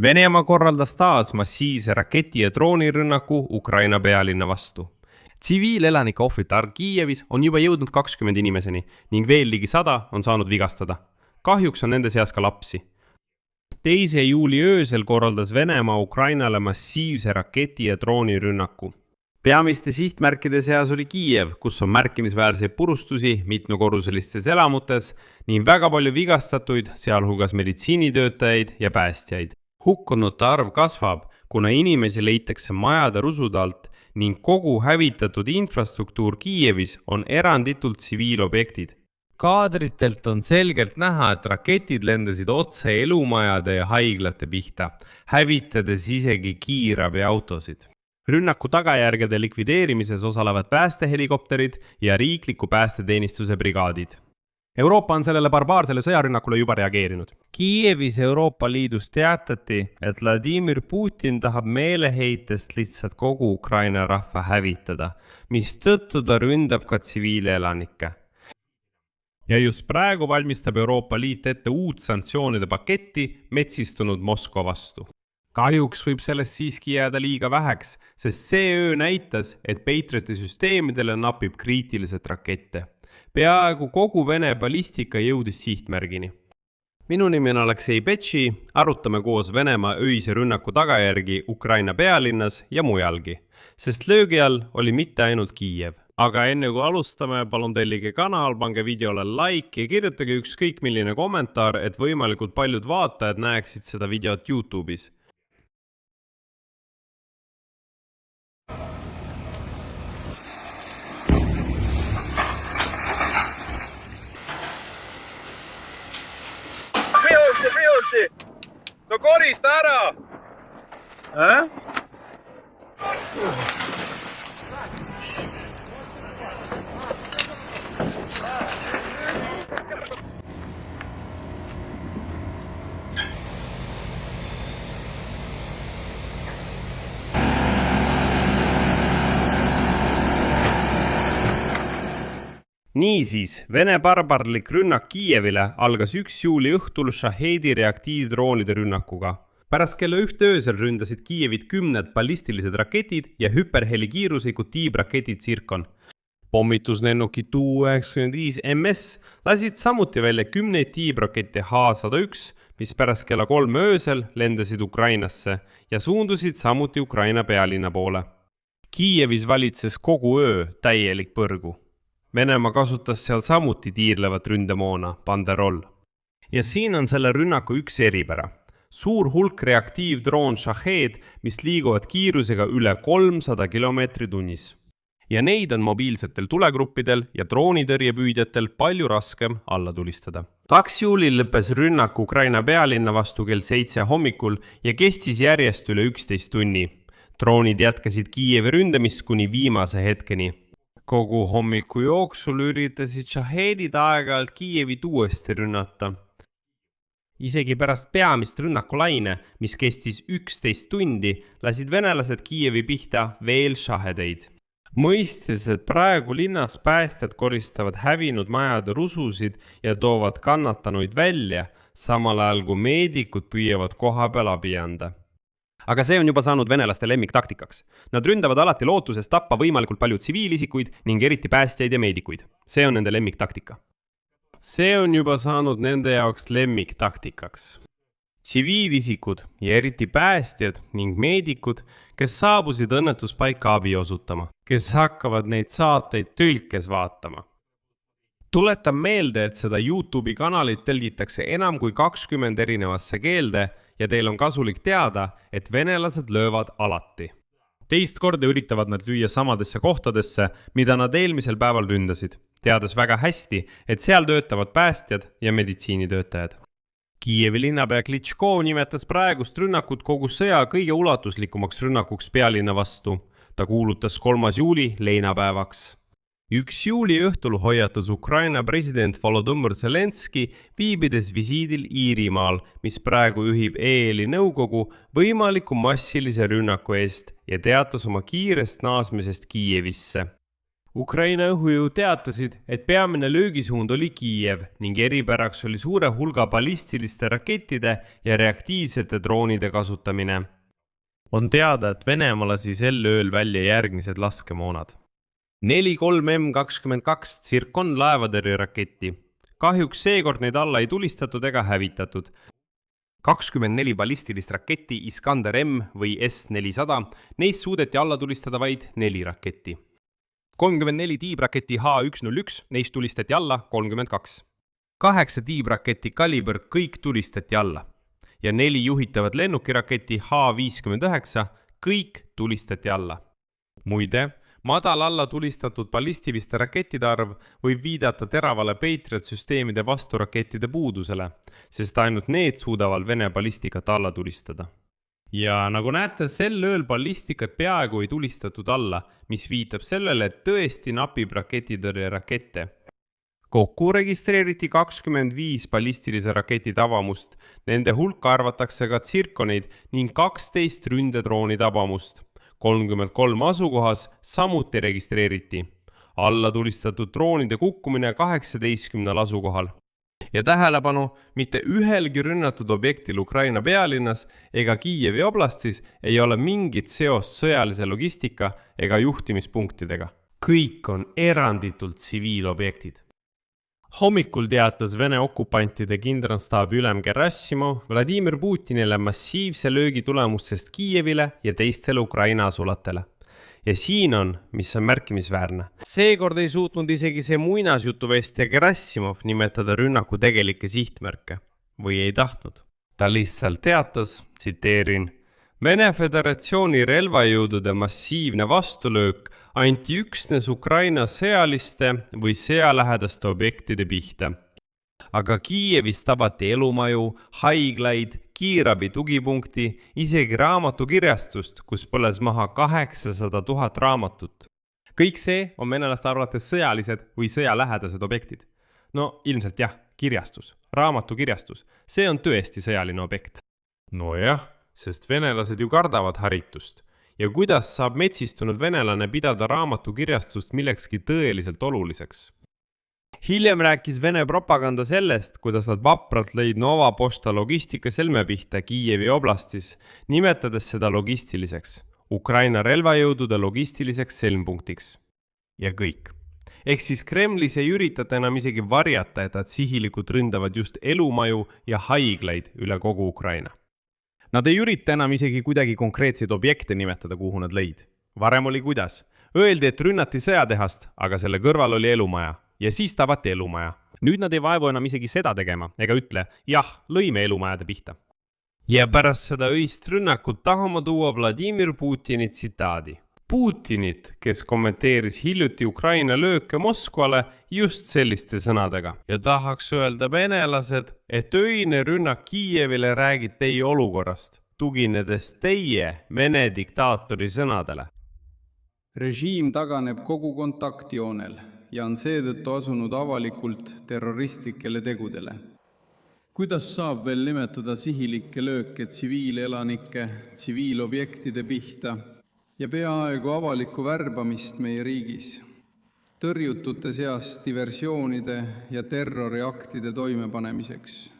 Venemaa korraldas taas massiivse raketi- ja droonirünnaku Ukraina pealinna vastu. Tsiviilelanike ohvrite arv Kiievis on juba jõudnud 20 inimeseni ning veel ligi 100 on saanud vigastada. Kahjuks on nende seas ka lapsi. 2. juuli öösel korraldas Venemaa Ukrainale massiivse raketi- ja droonirünnaku. Peamiste sihtmärkide seas oli Kiiev, kus on märkimisväärseid purustusi mitmekorruselistes elamutes ning väga palju vigastatuid, sealhulgas meditsiinitöötajaid ja päästjaid. Hukkunute arv kasvab, kuna inimesi leitakse majade rusude alt ning kogu hävitatud infrastruktuur Kiievis on eranditult tsiviilobjektid. Kaadritelt on selgelt näha, et raketid lendasid otse elumajade ja haiglate pihta, hävitades isegi kiirabiautosid. Rünnaku tagajärgede likvideerimises osalevad päästehelikopterid ja riikliku päästeteenistuse brigaadid. Euroopa on sellele barbaarsele sõjarünnakule juba reageerinud. Kiievis Euroopa Liidus teatati, et Vladimir Putin tahab meeleheitest lihtsalt kogu Ukraina rahva hävitada, mis tõttu ta ründab ka tsiviilelanikke. Ja just praegu valmistab Euroopa Liit ette uut sanktsioonide paketti metsistunud Moskva vastu. Kahjuks võib sellest siiski jääda liiga väheks, sest see öö näitas, et Patrioti süsteemidele napib kriitiliselt rakette. Peaaegu kogu Vene ballistika jõudis sihtmärgini. Minu nimi on Aleksei Petši, arutame koos Venemaa öise rünnaku tagajärgi Ukraina pealinnas ja mujalgi, sest löögi all oli mitte ainult Kiiev. Aga enne kui alustame, palun tellige kanal, pange videole like ja kirjutage ükskõik milline kommentaar, et võimalikult paljud vaatajad näeksid seda videot YouTube'is. No korista ära! Niisiis, Vene barbarlik rünnak Kiievile algas 1. juuli õhtul Shahedi reaktiivdroonide rünnakuga. Pärast kella 1 öösel ründasid Kiievit 10 ballistilised raketid ja hüperhelikiiruslikud tiibraketid Zirkon. Pommituslennukid Tu-95 MS lasid samuti välja 10 tiibrakette H-101, mis pärast kella 3 öösel lendasid Ukrainasse ja suundusid samuti Ukraina pealinna poole. Kiievis valitses kogu öö täielik põrgu. Venemaa kasutas seal samuti tiirlevat ründemoona, Banderol. Ja siin on selle rünnaku üks eripära. Suur hulk reaktiivdroon Shahed, mis liiguvad kiirusega üle 300 km tunnis. Ja neid on mobiilsetel tulegruppidel ja droonitõrjepüüdjatel palju raskem alla tulistada. 2. juulil lõppes rünnak Ukraina pealinna vastu kell 7 hommikul ja kestis järjest üle 11 tunni. Droonid jätkasid Kiievi ründamist kuni viimase hetkeni. Kogu hommiku jooksul üritasid Shahedid aeg-ajalt Kiievit uuesti rünnata. Isegi pärast peamist rünnakulaine, mis kestis 11 tundi, lasid venelased Kiievi pihta veel Shahedeid. Mõistes, et praegu linnas päästjad koristavad hävinud majade rususid ja toovad kannatanuid välja, samal ajal kui meedikud püüavad koha peal abi anda. Aga see on juba saanud venelaste lemmiktaktikaks. Nad ründavad alati lootuses tappa võimalikult palju tsiviilisikuid ning eriti päästjaid ja meedikuid. See on nende lemmiktaktika. See on juba saanud nende jaoks lemmiktaktikaks. Tsiviilisikud ja eriti päästjad ning meedikud, kes saabusid õnnetuspaika abi osutama, kes hakkavad neid saateid tõlkes vaatama. Tuletan meelde, et seda YouTube'i kanalit tõlgitakse enam kui 20 erinevasse keelde ja teil on kasulik teada, et venelased löövad alati. Teist korda üritavad nad lüüa samadesse kohtadesse, mida nad eelmisel päeval ründasid, teades väga hästi, et seal töötavad päästjad ja meditsiinitöötajad. Kiievi linnapea Klitschko nimetas praegust rünnakut kogu sõja kõige ulatuslikumaks rünnakuks pealinna vastu. Ta kuulutas 3. juuli leinapäevaks. 1. juuli õhtul hoiatas Ukraina president Volodõmõr Zelenski viibides visiidil Iirimaal, mis praegu juhib EL-i nõukogu võimaliku massilise rünnaku eest ja teatas oma kiirest naasmisest Kiievisse. Ukraina õhujõud teatasid, et peamine löögisuund oli Kiiev ning eripäraks oli suure hulga ballistiliste rakettide ja reaktiivsete droonide kasutamine. On teada, et Venemaa lasi sel ööl välja järgmised laskemoonad. 4-3 M22 Zircon laevatõrjeraketti. Kahjuks seekord neid alla ei tulistatud ega hävitatud. 24 ballistilist raketti Iskander M või S-400, neist suudeti alla tulistada vaid 4 raketti. 34 tiibraketi H101, neist tulistati alla 32. 8 tiibraketi Kaliber kõik tulistati alla. Ja 4 juhitavat lennukiraketi H59 kõik tulistati alla. Muide, madal alla tulistatud ballistiliste rakettide arv võib viidata teravale Patriot-süsteemide vasturakettide puudusele, sest ainult need suudavad Vene ballistikat alla tulistada. Ja nagu näete, sel ööl ballistikat peaaegu ei tulistatud alla, mis viitab sellele, et tõesti napib raketitõrje rakette. Kokku registreeriti 25 ballistilise raketi tabamust, nende hulka arvatakse ka Zirconeid ning 12 ründedrooni tabamust. 33 asukohas samuti registreeriti. Alla tulistatud droonide kukkumine 18 asukohal. Ja tähelepanu, mitte ühelgi rünnatud objektil Ukraina pealinnas ega Kiievi oblastis ei ole mingit seost sõjalise logistika ega juhtimispunktidega. Kõik on eranditult tsiviilobjektid. Hommikul teatas Vene okupantide kindralstaabi ülem Gerassimov Vladimir Putinile massiivse löögi tulemustest Kiievile ja teistele Ukraina asulatele. Ja siin on, mis on märkimisväärne. Seekord ei suutnud isegi see muinasjutuvestja Gerassimov nimetada rünnaku tegelikke sihtmärke. Või ei tahtnud. Ta lihtsalt teatas, tsiteerin, Vene Föderatsiooni relvajõudude massiivne vastulöök anti üksnes Ukraina sõjaliste või sõjalähedaste objektide pihta. Aga Kiievis tabati elumaju, haiglaid, kiirabi tugipunkti, isegi raamatukirjastust, kus põles maha 800 000 raamatut. Kõik see on venelaste arvates sõjalised või sõjalähedased objektid. No ilmselt jah, kirjastus, raamatukirjastus, see on tõesti sõjaline objekt. No jah, sest venelased ju kardavad haritust. Ja kuidas saab metsistunud venelane pidada raamatukirjastust millekski tõeliselt oluliseks? Hiljem rääkis Vene propaganda sellest, kuidas nad vapralt lõid Nova Pošta logistika selme pihta Kiievi oblastis, nimetades seda logistiliseks, Ukraina relvajõudude logistiliseks selmpunktiks. Ja kõik. Ehk siis Kremlis ei üritata enam isegi varjata, et nad sihilikult ründavad just elumaju ja haiglaid üle kogu Ukraina. Nad ei ürita enam isegi kuidagi konkreetseid objekte nimetada, kuhu nad lõid. Varem oli kuidas? Öeldi, et rünnati sõjatehast, aga selle kõrval oli elumaja. Ja siis tabati elumaja. Nüüd nad ei vaevu enam isegi seda tegema, ega ütle, jah, lõime elumajade pihta. Ja pärast seda öist rünnakut tahame tuua Vladimir Putini tsitaadi. Putinit, kes kommenteeris hiljuti Ukraina lööke Moskvale just selliste sõnadega. Ja tahaks öelda venelased, et öine rünnak Kiievile räägib teie olukorrast, tuginedes teie Vene diktaatori sõnadele. Režiim taganeb kogu kontaktjoonel ja on seetõttu asunud avalikult terroristlikele tegudele. Kuidas saab veel nimetada sihilikke lööke tsiviilelanike, tsiviilobjektide pihta ja peaaegu avalikku värbamist meie riigis? Tõrjutute seas diversioonide ja terroriaktide toimepanemiseks.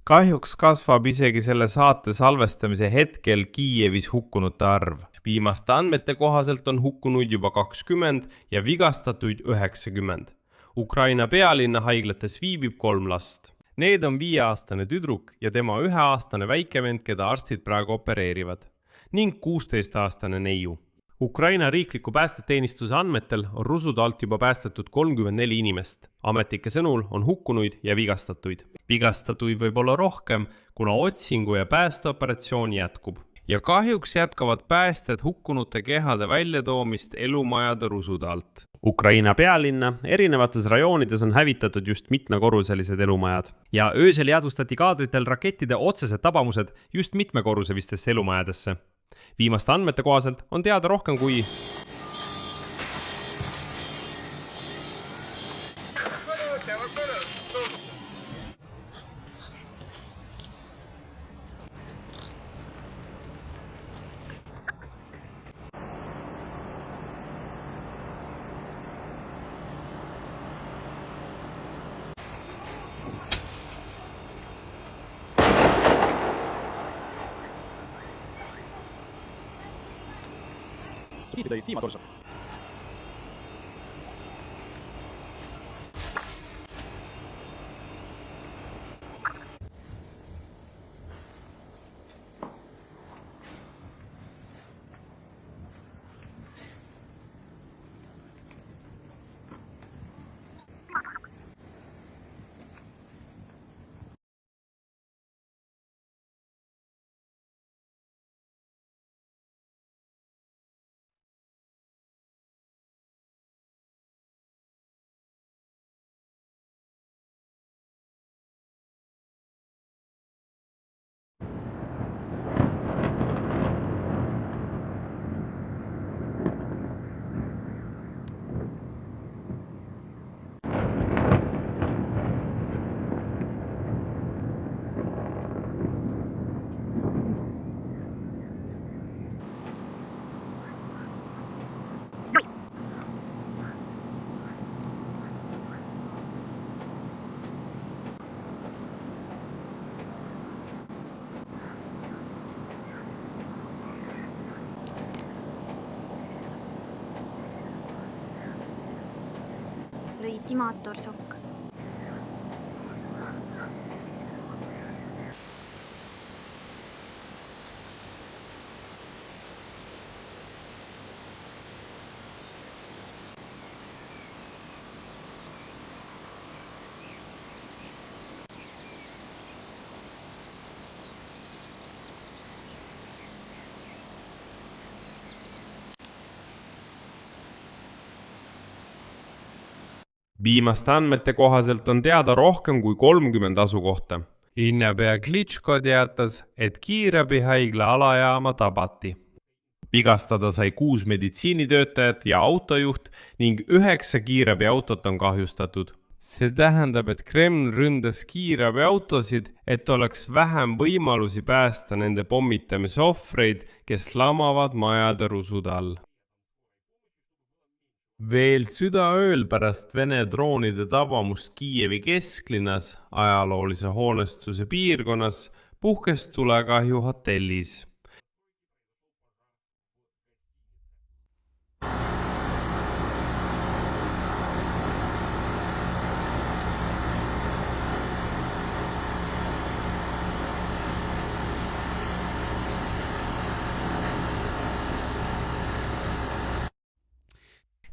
Kahjuks kasvab isegi selle saate salvestamise hetkel Kiievis hukkunute arv. Viimaste andmete kohaselt on hukkunuid juba 20 ja vigastatuid 90. Ukraina pealinna haiglates viibib 3 last. Need on 5-aastane tüdruk ja tema 1-aastane väikevend, keda arstid praegu opereerivad, ning 16-aastane neiu. Ukraina riikliku päästeteenistuse andmetel on rusude alt juba päästetud 34 inimest. Ametike sõnul on hukkunuid ja vigastatuid. Vigastatuid võib olla rohkem, kuna otsingu ja päästeoperatsioon jätkub. Ja kahjuks jätkavad päästed hukkunute kehade väljatoomist elumajade rusude alt. Ukraina pealinna erinevates rajoonides on hävitatud just mitmekorruselised elumajad. Ja öösel jäädvustati kaadritel rakettide otsesed tabamused just mitmekorrusevistesse elumajadesse. Viimaste andmete kohaselt on teada rohkem kui raketti lõid tiimatorso. lõi tiimatorsok. Viimaste andmete kohaselt on teada rohkem kui 30 asukohta. Linnapea Klitschko teatas, et kiirabihaigla alajaama tabati. Vigastada sai 6 meditsiinitöötajat ja autojuht ning 9 kiirabiautot on kahjustatud. See tähendab, et Kreml ründas kiirabiautosid, et oleks vähem võimalusi päästa nende pommitamise ohvreid, kes lamavad majade rusude all. Veel südaööl pärast Vene droonide tabamust Kiievi kesklinnas, ajaloolise hoonestuse piirkonnas, puhkes tulekahju hotellis.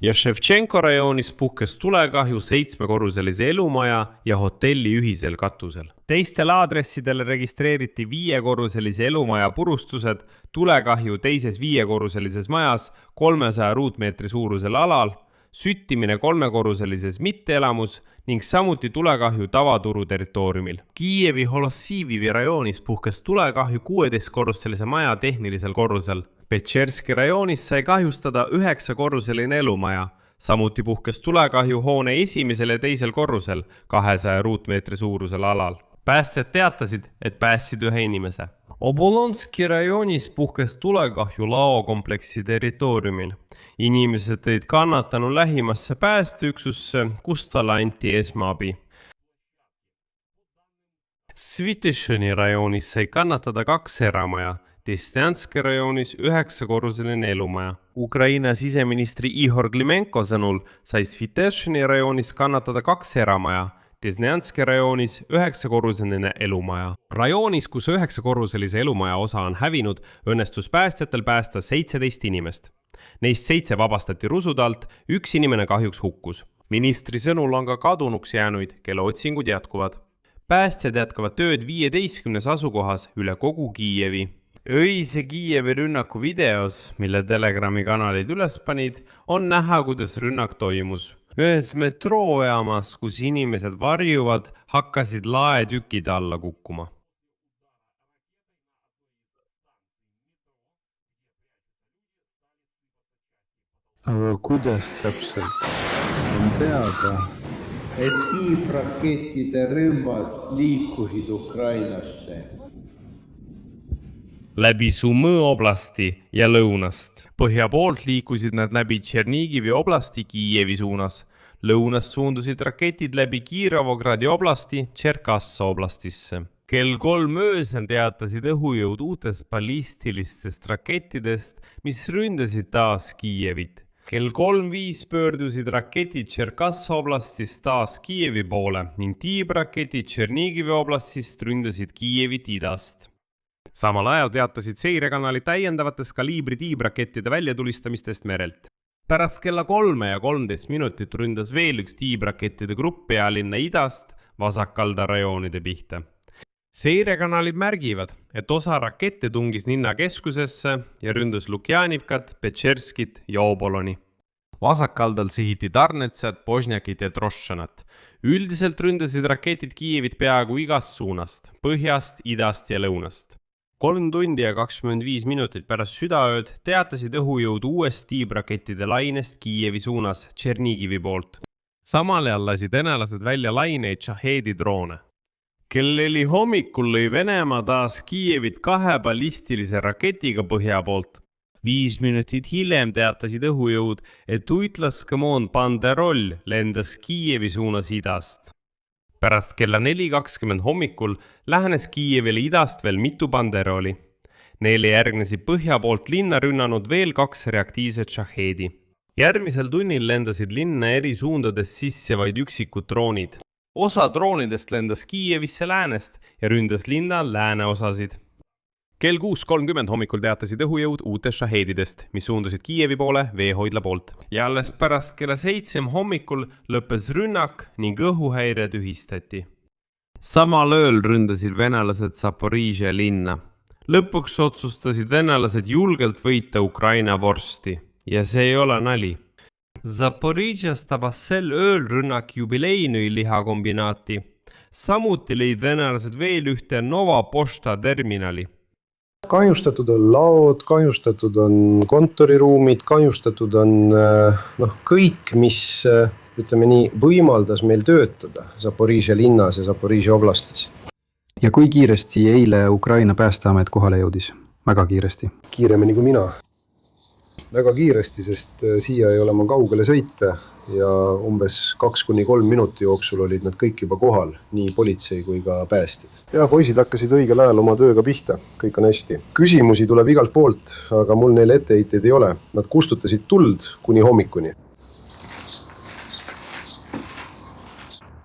Ja Ševtšenko rajoonis puhkes tulekahju 7-korruselise elumaja ja hotelli ühisel katusel. Teistel aadressidel registreeriti 5-korruselise elumaja purustused, tulekahju teises 5-korruselises majas 300 ruutmeetri suurusel alal, süttimine 3-korruselises mitteelamus ning samuti tulekahju tavaturu territooriumil. Kiievi Holossiivi rajoonis puhkes tulekahju 16-korruselise maja tehnilisel korrusel. Petšerski rajoonis sai kahjustada 9-korruseline elumaja. Samuti puhkes tulekahju hoone esimesel ja teisel korrusel 200 ruutmeetri suurusel alal. Päästjad teatasid, et päästsid ühe inimese. Obolonski rajoonis puhkes tulekahju laokompleksi territooriumil. Inimesed tõid kannatanu lähimasse päästeüksusse, kus talle anti esmaabi. Svitešini rajoonis sai kannatada 2 eramaja. Desnjanski rajoonis 9-korruseline elumaja. Ukraina siseministri Ihor Klimenko sõnul sai Svitešini rajoonis kannatada 2 eramaja. Desnjanski rajoonis 9-korruseline elumaja. Rajoonis, kus 9-korruselise elumaja osa on hävinud, õnnestus päästjatel päästa 17 inimest. Neist 7 vabastati rusude alt, 1 inimene kahjuks hukkus. Ministri sõnul on ka kadunuks jäänuid, kelle otsingud jätkuvad. Päästjad jätkavad tööd 15 asukohas üle kogu Kiievi. Öise Kiievi rünnaku videos, mille Telegrami kanalid üles panid, on näha, kuidas rünnak toimus. Ühes metroojaamas, kus inimesed varjuvad, hakkasid laetükid alla kukkuma. Aga kuidas täpselt? On teada, et tiibrakettide rümbad liikusid Ukrainasse. Läbi Sumõ oblasti ja lõunast. Põhja poolt liikusid nad läbi Tšernigivi oblasti Kiievi suunas. Lõunast suundusid raketid läbi Kirovogradi oblasti Tšerkassa oblastisse. kell 3 öösel teatasid õhujõud uutest ballistilistest rakettidest, mis ründasid taas Kiievit. Kell 3:05 pöördusid raketid Tšerkassov oblastist taas Kiievi poole ning tiibraketid Tšernigivi oblastist ründasid Kiievit idast. Samal ajal teatasid seirekanalid täiendavatest kaliibri tiibrakettide väljatulistamistest merelt. Pärast kella 3:13 ründas veel üks tiibrakettide grupp pealinna idast vasakkalda rajoonide pihta. Seirekanalid märgivad, et osa rakette tungis linna keskusesse ja ründas Lukjanivkat, Petšerskit ja Oboloni. Vasakkaldal sihiti Tarnetsat, Božnjakit ja Trošanat. Üldiselt ründasid raketid Kiievit peaaegu igast suunast, põhjast, idast ja lõunast. 3 tundi ja 25 minutit pärast südaööd teatasid õhujõud uuest tiibrakettide lainest Kiievi suunas Tšernigivi poolt. Samal ajal lasid venelased välja laineid Šahedi droone. Kell 4 hommikul lõi Venemaa taas Kiievit 2 ballistilise raketiga põhja poolt. 5 minutit hiljem teatasid õhujõud, et uitlaskemoon Banderol lendas Kiievi suunas idast. Pärast kella 4:20 hommikul lähenes Kiievile idast veel mitu Banderoli. Neile järgnesid põhja poolt linna rünnanud veel 2 reaktiivset Šahedi. Järgmisel tunnil lendasid linna eri suundades sisse vaid üksikud droonid. Osa droonidest lendas Kiievisse läänest ja ründas linna lääneosasid. Kell 6:30 hommikul teatasid õhujõud uutest Šahedidest, mis suundusid Kiievi poole veehoidla poolt. Ja alles pärast kella 7 hommikul lõppes rünnak ning õhuhäire tühistati. Samal ööl ründasid venelased Zaporižja linna. Lõpuks otsustasid venelased julgelt võita Ukraina vorsti. Ja see ei ole nali. Zaporižjas tabas sel ööl rünnak jubileinui lihakombinaati. Samuti lõid venelased veel ühte Nova Pošta terminali. Kahjustatud on laod, kahjustatud on kontoriruumid, kahjustatud on kõik, mis ütleme nii, võimaldas meil töötada Zaporižja linnas ja Zaporižja oblastis. Ja kui kiiresti eile Ukraina päästeamet kohale jõudis? Väga kiiresti. Kiiremini kui mina. Väga kiiresti, sest siia ei ole ma kaugele sõita ja umbes 2-3 minuti jooksul olid nad kõik juba kohal, nii politsei kui ka päästjad. Ja poisid hakkasid õigel ajal oma tööga pihta, kõik on hästi. Küsimusi tuleb igalt poolt, aga mul neile etteheiteid ei ole. Nad kustutasid tuld kuni hommikuni.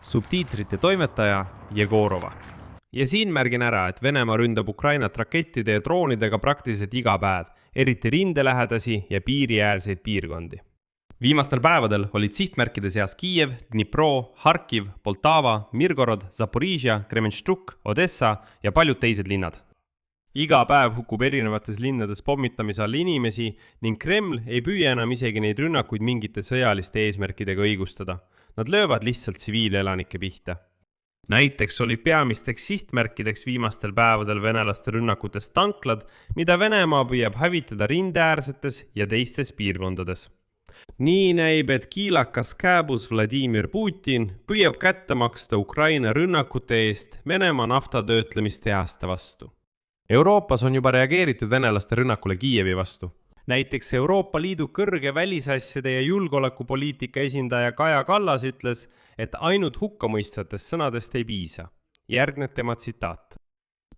Subtiitrite toimetaja Jegorova. Ja siin märgin ära, et Venemaa ründab Ukrainat rakettide ja droonidega praktiliselt iga päev, eriti rindelähedasi ja piiriäärseid piirkondi. Viimastel päevadel olid sihtmärkide seas Kiiev, Dnipro, Harkiv, Poltava, Mirgorod, Zaporižja, Kremenščuk, Odessa ja paljud teised linnad. Iga päev hukkub erinevates linnades pommitamise all inimesi ning Kreml ei püüa enam isegi neid rünnakuid mingite sõjaliste eesmärkidega õigustada. Nad löövad lihtsalt tsiviilelanike pihta. Näiteks olid peamisteks sihtmärkideks viimastel päevadel venelaste rünnakutest tanklad, mida Venemaa püüab hävitada rindeäärsetes ja teistes piirkondades. Nii näib, et kiilakas kääbus Vladimir Putin püüab kätte maksta Ukraina rünnakute eest Venemaa naftatöötlemistehaste vastu. Euroopas on juba reageeritud venelaste rünnakule Kiievi vastu. Näiteks Euroopa Liidu kõrge välisasjade ja julgeolekupoliitika esindaja Kaja Kallas ütles, et ainult hukkamõistvatest sõnadest ei piisa. Järgneb tema tsitaat.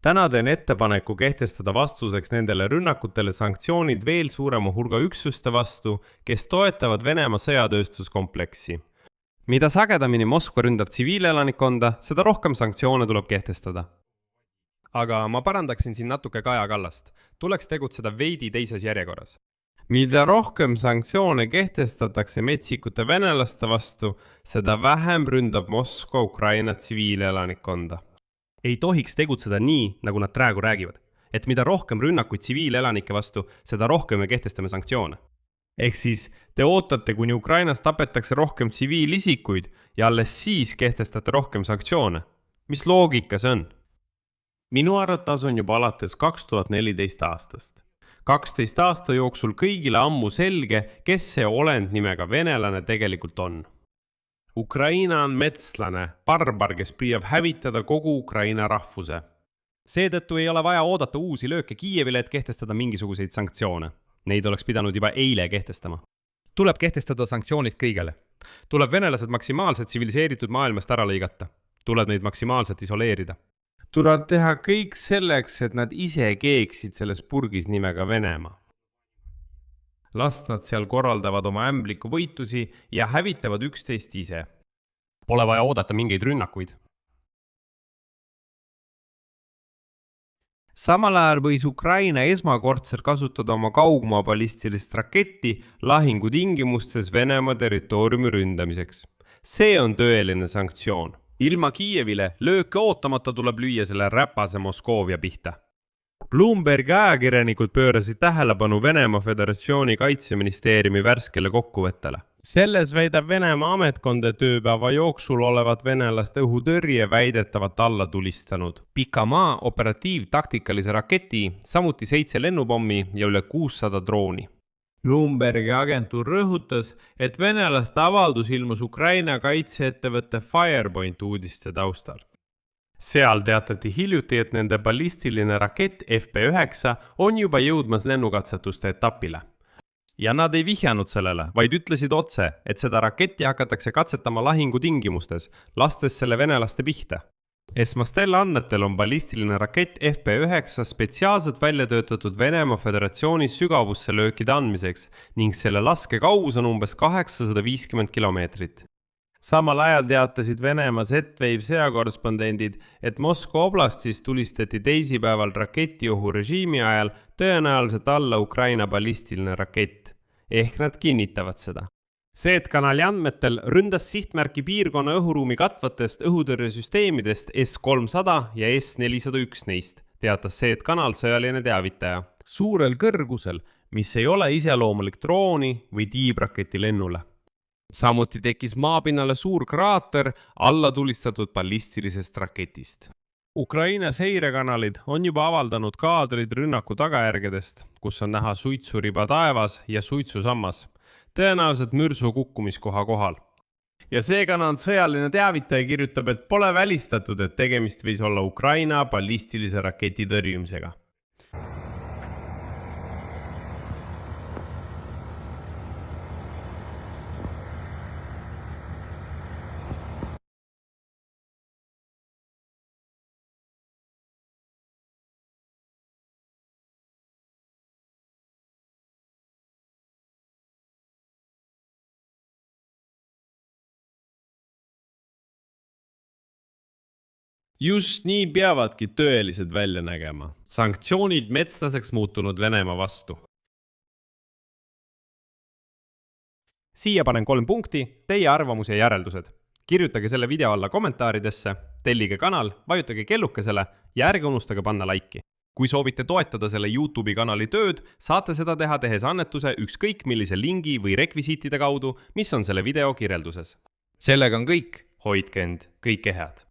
Täna teen ettepaneku kehtestada vastuseks nendele rünnakutele sanktsioonid veel suurema hulga üksuste vastu, kes toetavad Venemaa sõjatööstuskompleksi. Mida sagedamini Moskva ründab tsiviilelanikkonda, seda rohkem sanktsioone tuleb kehtestada. Aga ma parandaksin siin natuke Kaja Kallast. Tuleks tegutseda veidi teises järjekorras. Mida rohkem sanktsioone kehtestatakse metsikute venelaste vastu, seda vähem ründab Moskva Ukraina tsiviilelanikkonda. Ei tohiks tegutseda nii, nagu nad praegu räägivad, et mida rohkem rünnakuid tsiviilelanike vastu, seda rohkem me kehtestame sanktsioone. Ehk siis te ootate, kuni Ukrainas tapetakse rohkem tsiviilisikuid ja alles siis kehtestate rohkem sanktsioone. Mis loogika see on? Minu arvates on juba alates 2014 aastast. 12 aasta jooksul kõigile ammu selge, kes see olend nimega venelane tegelikult on. Ukraina on metslane, barbar, kes püüab hävitada kogu Ukraina rahvuse. Seetõttu ei ole vaja oodata uusi lööke Kiievile, et kehtestada mingisuguseid sanktsioone. Neid oleks pidanud juba eile kehtestama. Tuleb kehtestada sanktsioonid kõigele. Tuleb venelased maksimaalselt tsiviliseeritud maailmast ära lõigata. Tuleb neid maksimaalselt isoleerida. Tuleb teha kõik selleks, et nad ise keeksid selles purgis nimega Venemaa. Las nad seal korraldavad oma ämbliku võitusi ja hävitavad üksteist ise. Pole vaja oodata mingeid rünnakuid. Samal ajal võis Ukraina esmakordselt kasutada oma kaugmaabalistilist raketti lahingutingimustes Venemaa territooriumi ründamiseks. See on tõeline sanktsioon. Ilma Kiievile lööke ootamata tuleb lüüa selle räpase Moskoovia pihta. Bloombergi ajakirjanikud pöörasid tähelepanu Venemaa Föderatsiooni kaitseministeeriumi värskele kokkuvõttele. Selles väidab Venemaa ametkond, et ööpäeva jooksul olevat venelaste õhutõrje väidetavat alla tulistanud. Pika maa operatiivtaktikalise raketi, samuti 7 lennupommi ja üle 600 drooni. Bloombergi agentuur rõhutas, et venelaste avaldus ilmus Ukraina kaitseettevõtte Firepoint uudiste taustal. Seal teatati hiljuti, et nende ballistiline rakett FP9 on juba jõudmas lennukatsetuste etapile. Ja nad ei vihjanud sellele, vaid ütlesid otse, et seda raketti hakatakse katsetama lahingutingimustes, lastes selle venelaste pihta. Esmastel andmetel on ballistiline rakett FP9 spetsiaalselt välja töötatud Venemaa Föderatsiooni sügavusse löökide andmiseks ning selle laskekaugus on umbes 850 kilomeetrit. Samal ajal teatasid Venemaa Z-Wave sõjakorrespondendid, et Moskva oblastis tulistati teisipäeval raketiohu režiimi ajal tõenäoliselt alla Ukraina ballistiline rakett, ehk nad kinnitavad seda. Z-kanali andmetel ründas sihtmärki piirkonna õhuruumi katvatest õhutõrjesüsteemidest S-300 ja S-401 neist, teatas Z-kanal sõjaline teavitaja. Suurel kõrgusel, mis ei ole iseloomulik drooni või tiibraketi lennule. Samuti tekkis maapinnale suur kraater alla tulistatud ballistilisest raketist. Ukraina seirekanalid on juba avaldanud kaadrid rünnaku tagajärgedest, kus on näha suitsuriba taevas ja suitsusammas, tõenäoliselt mürsu kukkumiskoha kohal. Ja see kanal sõjaline teavitaja kirjutab, et pole välistatud, et tegemist võis olla Ukraina ballistilise raketi tõrjumisega. Just nii peavadki tõelised välja nägema. Sanktsioonid metslaseks muutunud Venemaa vastu. Siia panen 3 punkti, teie arvamus ja järeldused. Kirjutage selle video alla kommentaaridesse, tellige kanal, vajutage kellukesele ja ärge unustage panna laiki. Kui soovite toetada selle YouTube'i kanali tööd, saate seda teha tehes annetuse ükskõik millise lingi või rekvisiitide kaudu, mis on selle video kirjelduses. Sellega on kõik, hoidke end, kõike head!